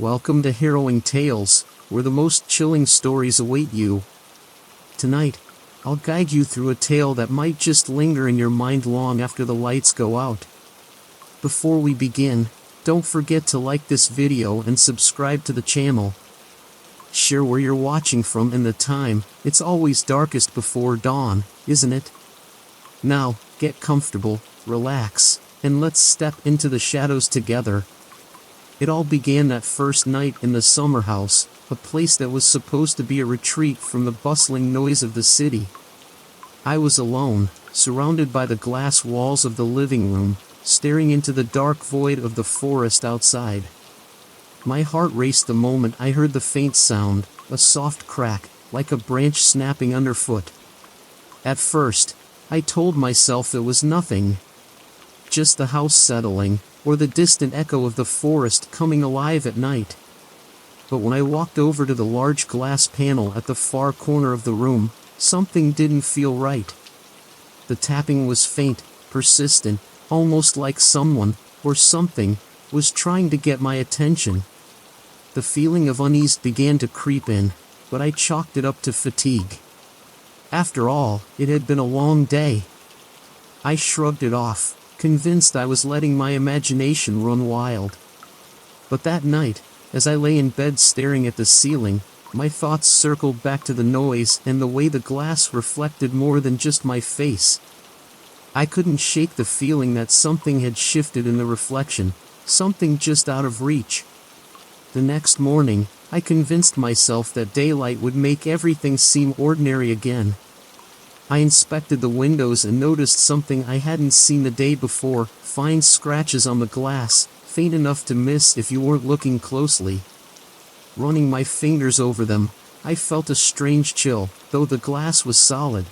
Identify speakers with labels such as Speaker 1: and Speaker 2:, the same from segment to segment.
Speaker 1: Welcome to Harrowing Tales, where the most chilling stories await you. Tonight, I'll guide you through a tale that might just linger in your mind long after the lights go out. Before we begin, don't forget to like this video and subscribe to the channel. Share where you're watching from and the time. It's always darkest before dawn, isn't it? Now, get comfortable, relax, and let's step into the shadows together. It all began that first night in the summer house, a place that was supposed to be a retreat from the bustling noise of the city. I was alone, surrounded by the glass walls of the living room, staring into the dark void of the forest outside. My heart raced the moment I heard the faint sound, a soft crack, like a branch snapping underfoot. At first, I told myself it was nothing. Just the house settling, or the distant echo of the forest coming alive at night. But when I walked over to the large glass panel at the far corner of the room, something didn't feel right. The tapping was faint, persistent, almost like someone, or something, was trying to get my attention. The feeling of unease began to creep in, but I chalked it up to fatigue. After all, it had been a long day. I shrugged it off, convinced I was letting my imagination run wild. But that night, as I lay in bed staring at the ceiling, my thoughts circled back to the noise and the way the glass reflected more than just my face. I couldn't shake the feeling that something had shifted in the reflection, something just out of reach. The next morning, I convinced myself that daylight would make everything seem ordinary again. I inspected the windows and noticed something I hadn't seen the day before, fine scratches on the glass, faint enough to miss if you weren't looking closely. Running my fingers over them, I felt a strange chill, though the glass was solid.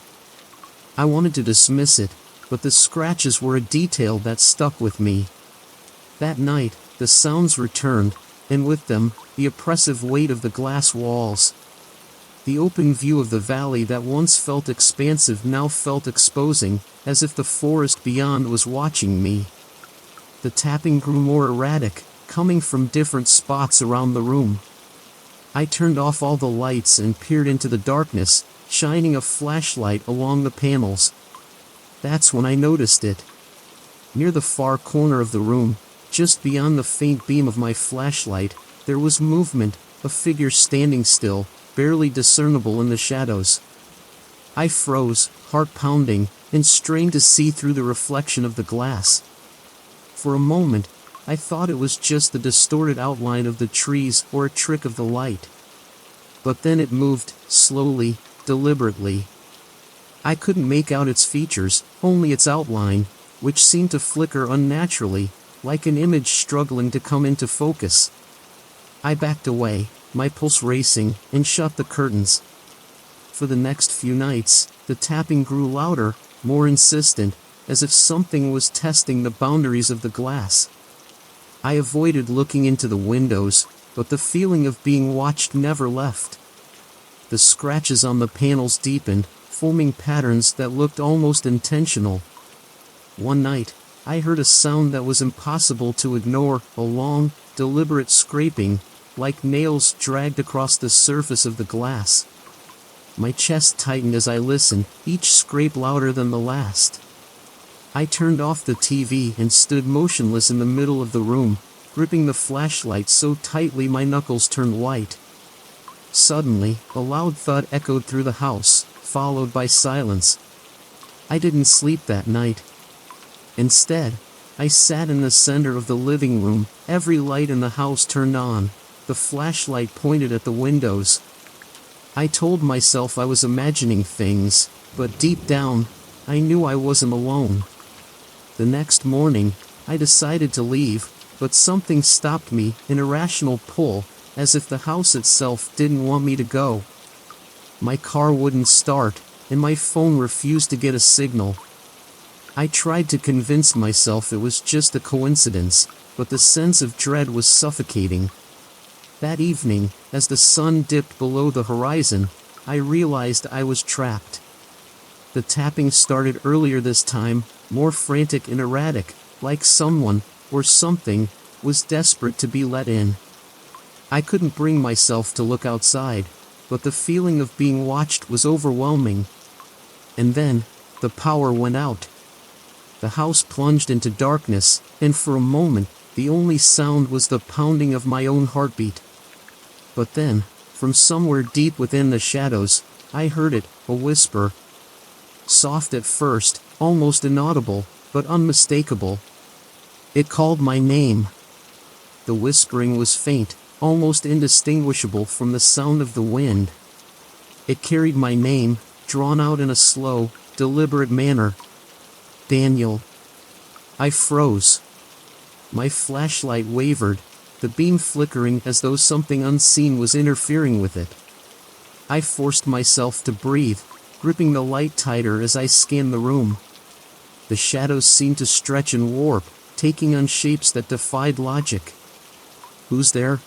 Speaker 1: I wanted to dismiss it, but the scratches were a detail that stuck with me. That night, the sounds returned, and with them, the oppressive weight of the glass walls. The open view of the valley that once felt expansive now felt exposing, as if the forest beyond was watching me. The tapping grew more erratic, coming from different spots around the room. I turned off all the lights and peered into the darkness, shining a flashlight along the panels. That's when I noticed it. Near the far corner of the room, just beyond the faint beam of my flashlight, there was movement, a figure standing still, barely discernible in the shadows. I froze, heart pounding, and strained to see through the reflection of the glass. For a moment, I thought it was just the distorted outline of the trees or a trick of the light. But then it moved, slowly, deliberately. I couldn't make out its features, only its outline, which seemed to flicker unnaturally, like an image struggling to come into focus. I backed away, my pulse racing, and shut the curtains. For the next few nights, the tapping grew louder, more insistent, as if something was testing the boundaries of the glass. I avoided looking into the windows, but the feeling of being watched never left. The scratches on the panels deepened, forming patterns that looked almost intentional. One night, I heard a sound that was impossible to ignore, a long, deliberate scraping, like nails dragged across the surface of the glass. My chest tightened as I listened, each scrape louder than the last. I turned off the TV and stood motionless in the middle of the room, gripping the flashlight so tightly my knuckles turned white. Suddenly, a loud thud echoed through the house, followed by silence. I didn't sleep that night. Instead, I sat in the center of the living room, every light in the house turned on, the flashlight pointed at the windows. I told myself I was imagining things, but deep down, I knew I wasn't alone. The next morning, I decided to leave, but something stopped me, an irrational pull, as if the house itself didn't want me to go. My car wouldn't start, and my phone refused to get a signal. I tried to convince myself it was just a coincidence, but the sense of dread was suffocating. That evening, as the sun dipped below the horizon, I realized I was trapped. The tapping started earlier this time, more frantic and erratic, like someone, or something, was desperate to be let in. I couldn't bring myself to look outside, but the feeling of being watched was overwhelming. And then, the power went out. The house plunged into darkness, and for a moment, the only sound was the pounding of my own heartbeat. But then, from somewhere deep within the shadows, I heard it, a whisper. Soft at first, almost inaudible, but unmistakable. It called my name. The whispering was faint, almost indistinguishable from the sound of the wind. It carried my name, drawn out in a slow, deliberate manner. Daniel. I froze. My flashlight wavered, the beam flickering as though something unseen was interfering with it. I forced myself to breathe, gripping the light tighter as I scanned the room. The shadows seemed to stretch and warp, taking on shapes that defied logic. Who's there?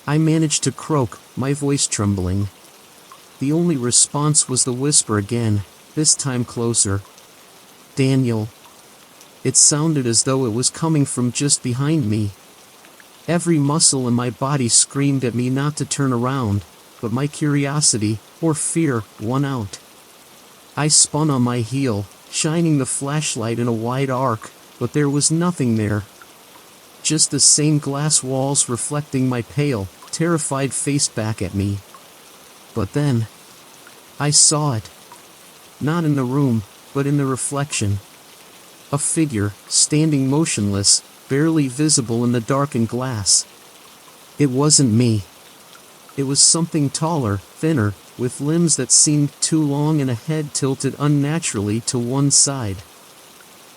Speaker 1: I managed to croak, my voice trembling. The only response was the whisper again, this time closer. Daniel. It sounded as though it was coming from just behind me. Every muscle in my body screamed at me not to turn around, but my curiosity, or fear, won out. I spun on my heel, shining the flashlight in a wide arc, but there was nothing there. Just the same glass walls reflecting my pale, terrified face back at me. But then, I saw it. Not in the room, but in the reflection. A figure, standing motionless, barely visible in the darkened glass. It wasn't me. It was something taller, thinner, with limbs that seemed too long and a head tilted unnaturally to one side.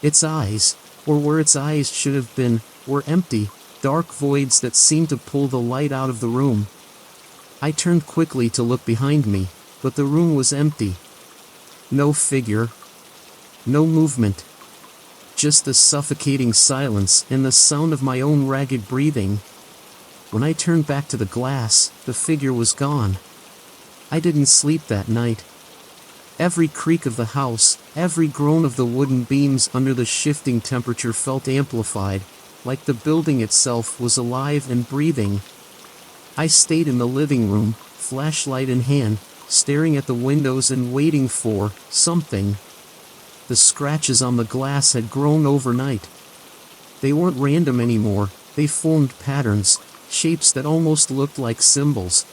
Speaker 1: Its eyes, or where its eyes should have been, were empty, dark voids that seemed to pull the light out of the room. I turned quickly to look behind me, but the room was empty. No figure. No movement. Just the suffocating silence and the sound of my own ragged breathing. When I turned back to the glass, the figure was gone. I didn't sleep that night. Every creak of the house, every groan of the wooden beams under the shifting temperature felt amplified, like the building itself was alive and breathing. I stayed in the living room, flashlight in hand, staring at the windows and waiting for something. The scratches on the glass had grown overnight. They weren't random anymore, they formed patterns, shapes that almost looked like symbols.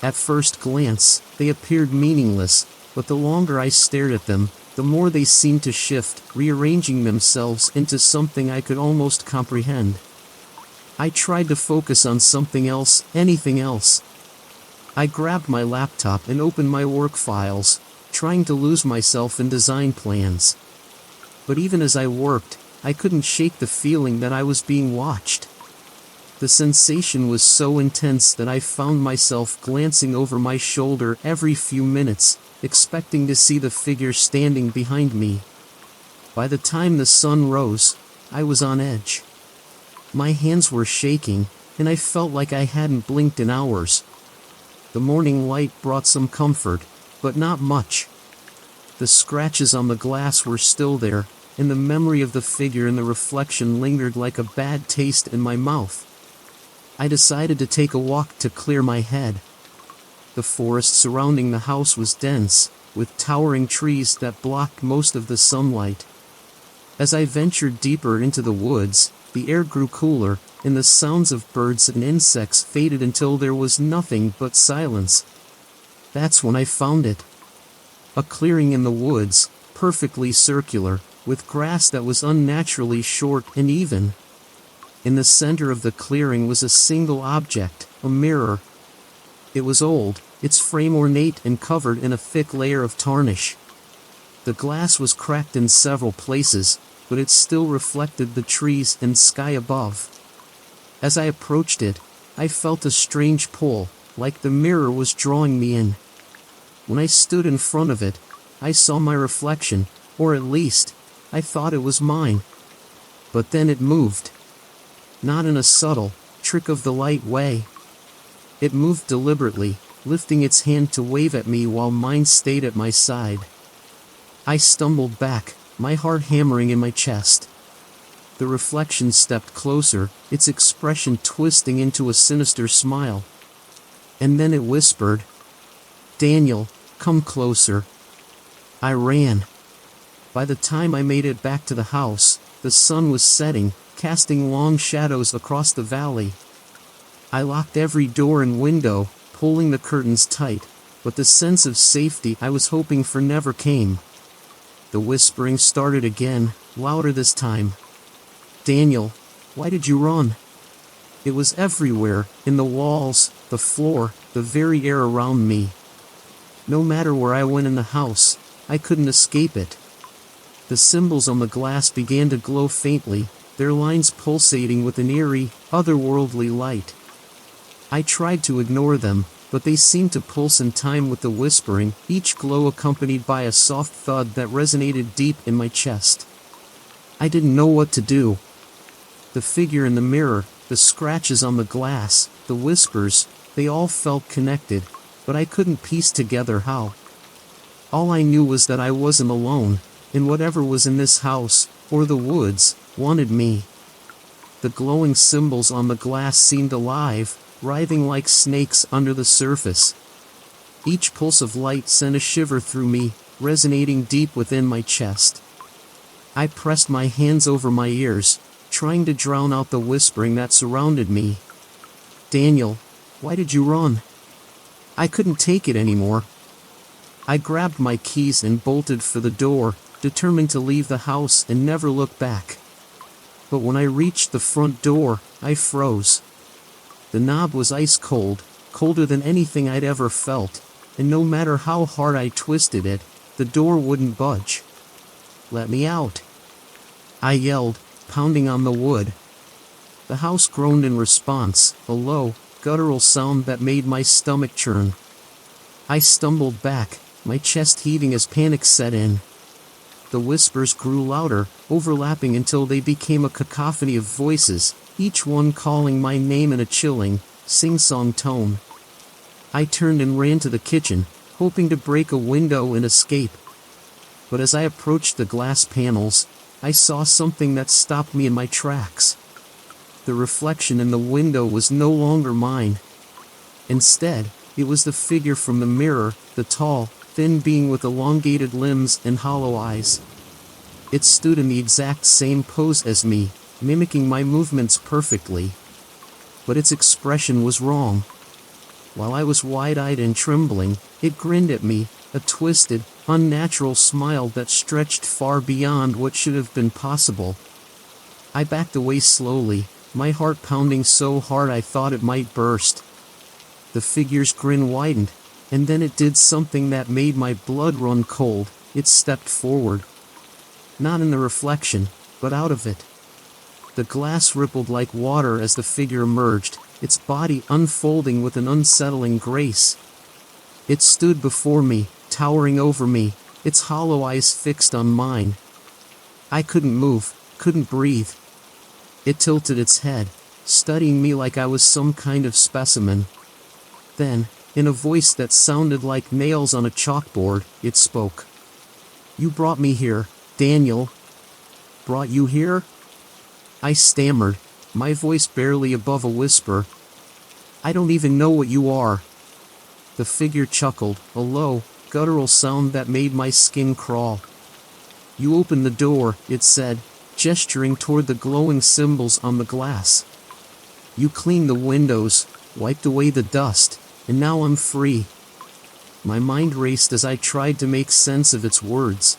Speaker 1: At first glance, they appeared meaningless, but the longer I stared at them, the more they seemed to shift, rearranging themselves into something I could almost comprehend. I tried to focus on something else, anything else. I grabbed my laptop and opened my work files, trying to lose myself in design plans. But even as I worked, I couldn't shake the feeling that I was being watched. The sensation was so intense that I found myself glancing over my shoulder every few minutes, expecting to see the figure standing behind me. By the time the sun rose, I was on edge. My hands were shaking, and I felt like I hadn't blinked in hours. The morning light brought some comfort, but not much. The scratches on the glass were still there, and the memory of the figure in the reflection lingered like a bad taste in my mouth. I decided to take a walk to clear my head. The forest surrounding the house was dense, with towering trees that blocked most of the sunlight. As I ventured deeper into the woods, the air grew cooler, and the sounds of birds and insects faded until there was nothing but silence. That's when I found it. A clearing in the woods, perfectly circular, with grass that was unnaturally short and even. In the center of the clearing was a single object, a mirror. It was old, its frame ornate and covered in a thick layer of tarnish. The glass was cracked in several places, but it still reflected the trees and sky above. As I approached it, I felt a strange pull, like the mirror was drawing me in. When I stood in front of it, I saw my reflection, or at least, I thought it was mine. But then it moved. Not in a subtle, trick-of-the-light way. It moved deliberately, lifting its hand to wave at me while mine stayed at my side. I stumbled back, my heart hammering in my chest. The reflection stepped closer, its expression twisting into a sinister smile. And then it whispered, "Daniel, come closer." I ran. By the time I made it back to the house, the sun was setting, casting long shadows across the valley. I locked every door and window, pulling the curtains tight, but the sense of safety I was hoping for never came. The whispering started again, louder this time. "Daniel, why did you run?" It was everywhere, in the walls, the floor, the very air around me. No matter where I went in the house, I couldn't escape it. The symbols on the glass began to glow faintly, their lines pulsating with an eerie, otherworldly light. I tried to ignore them, but they seemed to pulse in time with the whispering, each glow accompanied by a soft thud that resonated deep in my chest. I didn't know what to do. The figure in the mirror, the scratches on the glass, the whispers, they all felt connected, but I couldn't piece together how. All I knew was that I wasn't alone, and whatever was in this house, or the woods, wanted me. The glowing symbols on the glass seemed alive, writhing like snakes under the surface. Each pulse of light sent a shiver through me, resonating deep within my chest. I pressed my hands over my ears, trying to drown out the whispering that surrounded me. "Daniel, why did you run?" I couldn't take it anymore. I grabbed my keys and bolted for the door, determined to leave the house and never look back. But when I reached the front door, I froze. The knob was ice cold, colder than anything I'd ever felt, and no matter how hard I twisted it, the door wouldn't budge. "Let me out!" I yelled, pounding on the wood. The house groaned in response, a low, guttural sound that made my stomach churn. I stumbled back, my chest heaving as panic set in. The whispers grew louder, overlapping until they became a cacophony of voices, each one calling my name in a chilling, sing-song tone. I turned and ran to the kitchen, hoping to break a window and escape. But as I approached the glass panels, I saw something that stopped me in my tracks. The reflection in the window was no longer mine. Instead, it was the figure from the mirror, the tall, thin being with elongated limbs and hollow eyes. It stood in the exact same pose as me, mimicking my movements perfectly. But its expression was wrong. While I was wide-eyed and trembling, it grinned at me, a twisted, unnatural smile that stretched far beyond what should have been possible. I backed away slowly, my heart pounding so hard I thought it might burst. The figure's grin widened, and then it did something that made my blood run cold. It stepped forward. Not in the reflection, but out of it. The glass rippled like water as the figure emerged, its body unfolding with an unsettling grace. It stood before me, towering over me, its hollow eyes fixed on mine. I couldn't move, couldn't breathe. It tilted its head, studying me like I was some kind of specimen. Then, in a voice that sounded like nails on a chalkboard, it spoke. "You brought me here, Daniel." "Brought you here?" I stammered, my voice barely above a whisper. "I don't even know what you are." The figure chuckled, a low, guttural sound that made my skin crawl. "You opened the door," it said, gesturing toward the glowing symbols on the glass. "You cleaned the windows, wiped away the dust, and now I'm free." My mind raced as I tried to make sense of its words.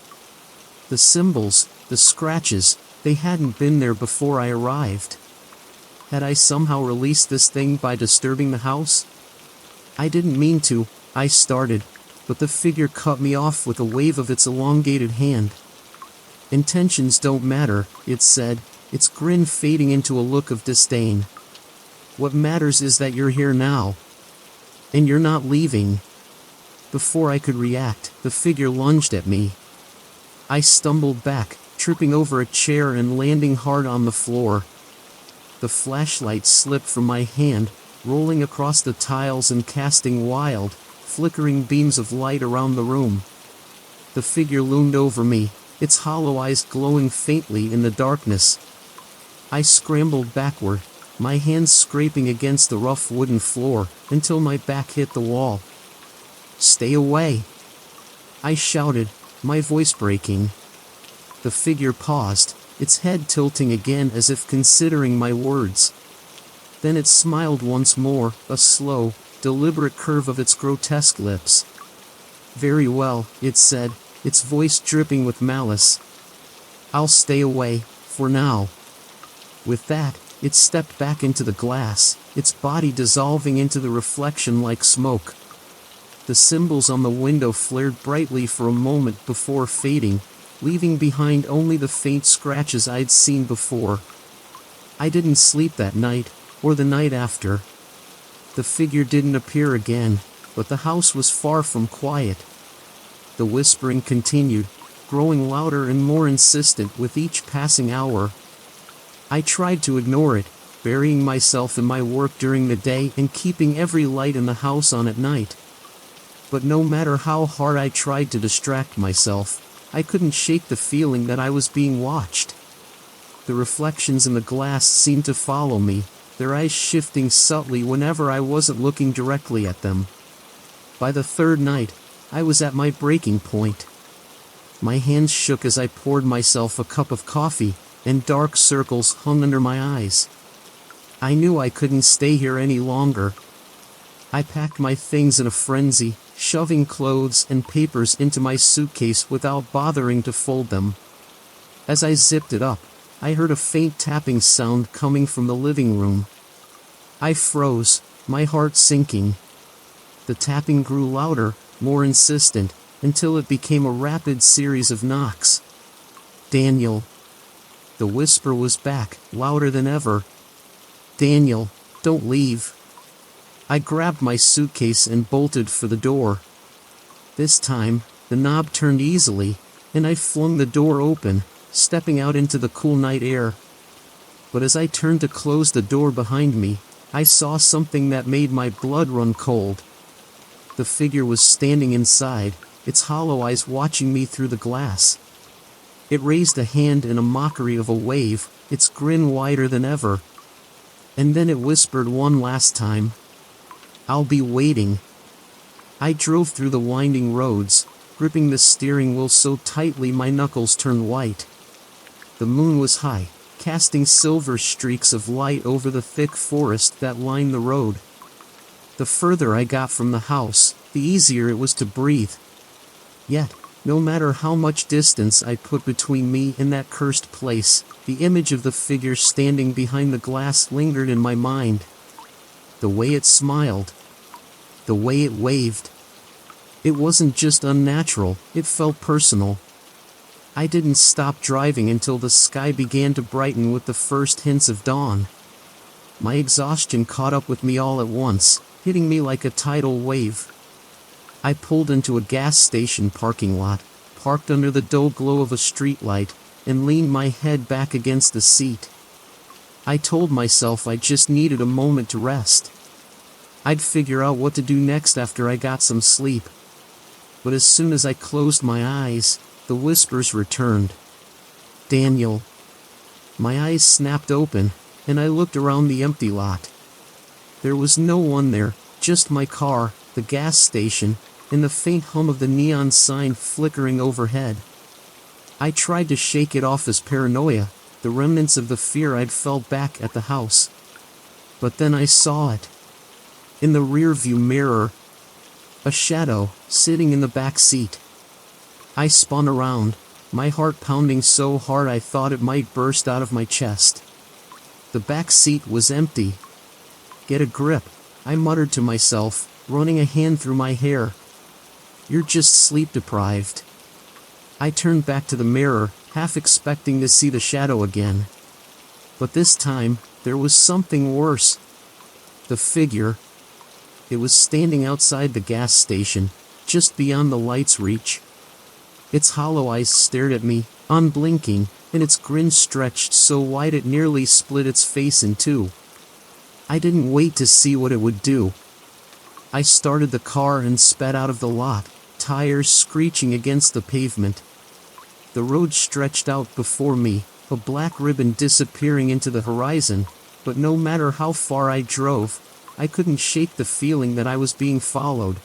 Speaker 1: The symbols, the scratches, they hadn't been there before I arrived. Had I somehow released this thing by disturbing the house? "I didn't mean to," I started, but the figure cut me off with a wave of its elongated hand. "Intentions don't matter," it said, its grin fading into a look of disdain. "What matters is that you're here now. And you're not leaving." Before I could react, the figure lunged at me. I stumbled back, tripping over a chair and landing hard on the floor. The flashlight slipped from my hand, rolling across the tiles and casting wild, flickering beams of light around the room. The figure loomed over me, its hollow eyes glowing faintly in the darkness. I scrambled backward, my hands scraping against the rough wooden floor, until my back hit the wall. "Stay away!" I shouted, my voice breaking. The figure paused, its head tilting again as if considering my words. Then it smiled once more, a slow, deliberate curve of its grotesque lips. "Very well," it said, its voice dripping with malice. "I'll stay away, for now." With that, it stepped back into the glass, its body dissolving into the reflection like smoke. The symbols on the window flared brightly for a moment before fading, leaving behind only the faint scratches I'd seen before. I didn't sleep that night, or the night after. The figure didn't appear again, but the house was far from quiet. The whispering continued, growing louder and more insistent with each passing hour. I tried to ignore it, burying myself in my work during the day and keeping every light in the house on at night. But no matter how hard I tried to distract myself, I couldn't shake the feeling that I was being watched. The reflections in the glass seemed to follow me, their eyes shifting subtly whenever I wasn't looking directly at them. By the third night, I was at my breaking point. My hands shook as I poured myself a cup of coffee, and dark circles hung under my eyes. I knew I couldn't stay here any longer. I packed my things in a frenzy, shoving clothes and papers into my suitcase without bothering to fold them. As I zipped it up, I heard a faint tapping sound coming from the living room. I froze, my heart sinking. The tapping grew louder, more insistent, until it became a rapid series of knocks. "Daniel." The whisper was back, louder than ever. "Daniel, don't leave." I grabbed my suitcase and bolted for the door. This time, the knob turned easily, and I flung the door open, stepping out into the cool night air. But as I turned to close the door behind me, I saw something that made my blood run cold. The figure was standing inside, its hollow eyes watching me through the glass. It raised a hand in a mockery of a wave, its grin wider than ever. And then it whispered one last time, "I'll be waiting." I drove through the winding roads, gripping the steering wheel so tightly my knuckles turned white. The moon was high, casting silver streaks of light over the thick forest that lined the road. The further I got from the house, the easier it was to breathe. Yet, no matter how much distance I put between me and that cursed place, the image of the figure standing behind the glass lingered in my mind. The way it smiled. The way it waved. It wasn't just unnatural, it felt personal. I didn't stop driving until the sky began to brighten with the first hints of dawn. My exhaustion caught up with me all at once, hitting me like a tidal wave. I pulled into a gas station parking lot, parked under the dull glow of a streetlight, and leaned my head back against the seat. I told myself I just needed a moment to rest. I'd figure out what to do next after I got some sleep. But as soon as I closed my eyes, the whispers returned. "Daniel." My eyes snapped open, and I looked around the empty lot. There was no one there, just my car, the gas station, and the faint hum of the neon sign flickering overhead. I tried to shake it off as paranoia, the remnants of the fear I'd felt back at the house. But then I saw it. In the rearview mirror, a shadow, sitting in the back seat. I spun around, my heart pounding so hard I thought it might burst out of my chest. The back seat was empty. "Get a grip," I muttered to myself, running a hand through my hair. "You're just sleep-deprived." I turned back to the mirror, half expecting to see the shadow again. But this time, there was something worse. The figure. It was standing outside the gas station, just beyond the light's reach. Its hollow eyes stared at me, unblinking, and its grin stretched so wide it nearly split its face in two. I didn't wait to see what it would do. I started the car and sped out of the lot, tires screeching against the pavement. The road stretched out before me, a black ribbon disappearing into the horizon, but no matter how far I drove, I couldn't shake the feeling that I was being followed.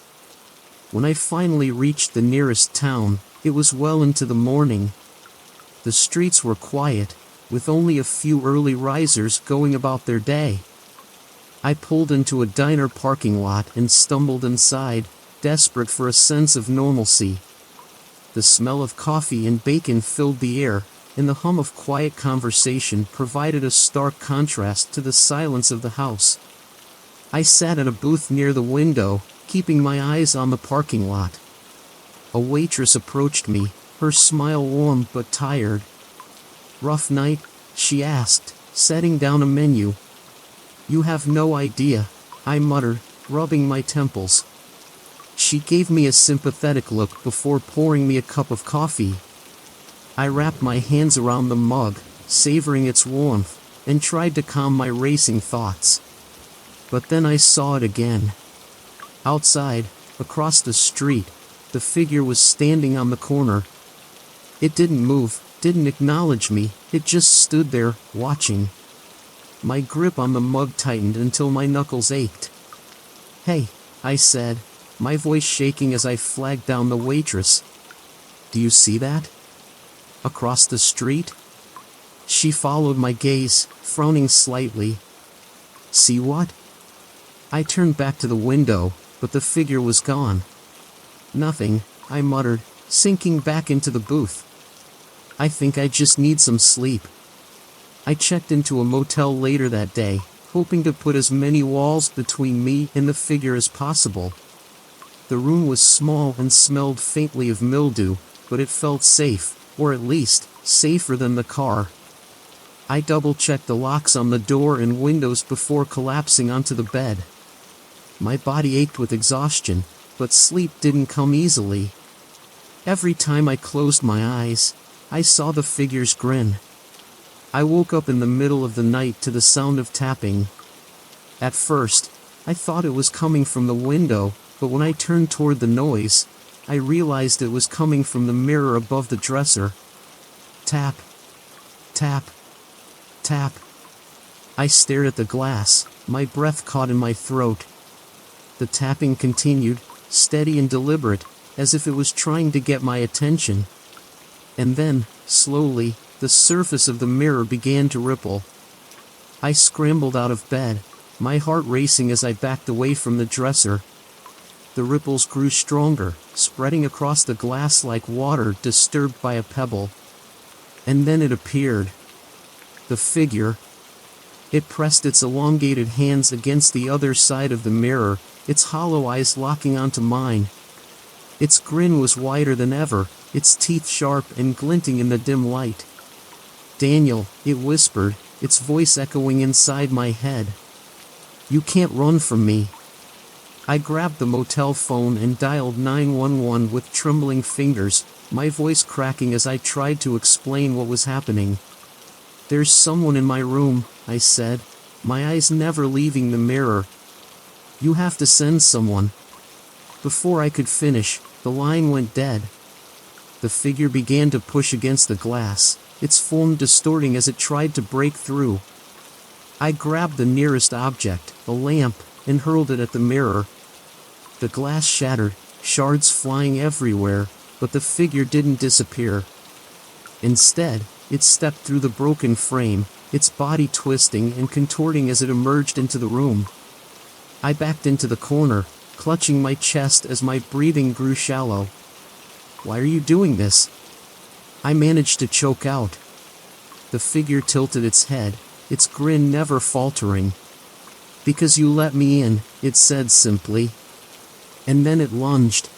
Speaker 1: When I finally reached the nearest town, it was well into the morning. The streets were quiet, with only a few early risers going about their day. I pulled into a diner parking lot and stumbled inside, desperate for a sense of normalcy. The smell of coffee and bacon filled the air, and the hum of quiet conversation provided a stark contrast to the silence of the house. I sat at a booth near the window, keeping my eyes on the parking lot. A waitress approached me, her smile warm but tired. "Rough night?" she asked, setting down a menu. "You have no idea," I muttered, rubbing my temples. She gave me a sympathetic look before pouring me a cup of coffee. I wrapped my hands around the mug, savoring its warmth, and tried to calm my racing thoughts. But then I saw it again. Outside, across the street, the figure was standing on the corner. It didn't move, didn't acknowledge me, it just stood there, watching. My grip on the mug tightened until my knuckles ached. "Hey," I said, my voice shaking as I flagged down the waitress. "Do you see that? Across the street?" She followed my gaze, frowning slightly. "See what?" I turned back to the window, but the figure was gone. "Nothing," I muttered, sinking back into the booth. "I think I just need some sleep." I checked into a motel later that day, hoping to put as many walls between me and the figure as possible. The room was small and smelled faintly of mildew, but it felt safe, or at least, safer than the car. I double-checked the locks on the door and windows before collapsing onto the bed. My body ached with exhaustion, but sleep didn't come easily. Every time I closed my eyes, I saw the figure's grin. I woke up in the middle of the night to the sound of tapping. At first, I thought it was coming from the window, but when I turned toward the noise, I realized it was coming from the mirror above the dresser. Tap. Tap. Tap. I stared at the glass, my breath caught in my throat. The tapping continued, steady and deliberate, as if it was trying to get my attention. And then, slowly, the surface of the mirror began to ripple. I scrambled out of bed, my heart racing as I backed away from the dresser. The ripples grew stronger, spreading across the glass like water disturbed by a pebble. And then it appeared. The figure. It pressed its elongated hands against the other side of the mirror, its hollow eyes locking onto mine. Its grin was wider than ever, its teeth sharp and glinting in the dim light. "Daniel," it whispered, its voice echoing inside my head. "You can't run from me." I grabbed the motel phone and dialed 911 with trembling fingers, my voice cracking as I tried to explain what was happening. "There's someone in my room," I said, my eyes never leaving the mirror. "You have to send someone." Before I could finish, the line went dead. The figure began to push against the glass, its form distorting as it tried to break through. I grabbed the nearest object, a lamp, and hurled it at the mirror. The glass shattered, shards flying everywhere, but the figure didn't disappear. Instead, it stepped through the broken frame, its body twisting and contorting as it emerged into the room. I backed into the corner, clutching my chest as my breathing grew shallow. "Why are you doing this?" I managed to choke out. The figure tilted its head, its grin never faltering. "Because you let me in," it said simply. And then it lunged,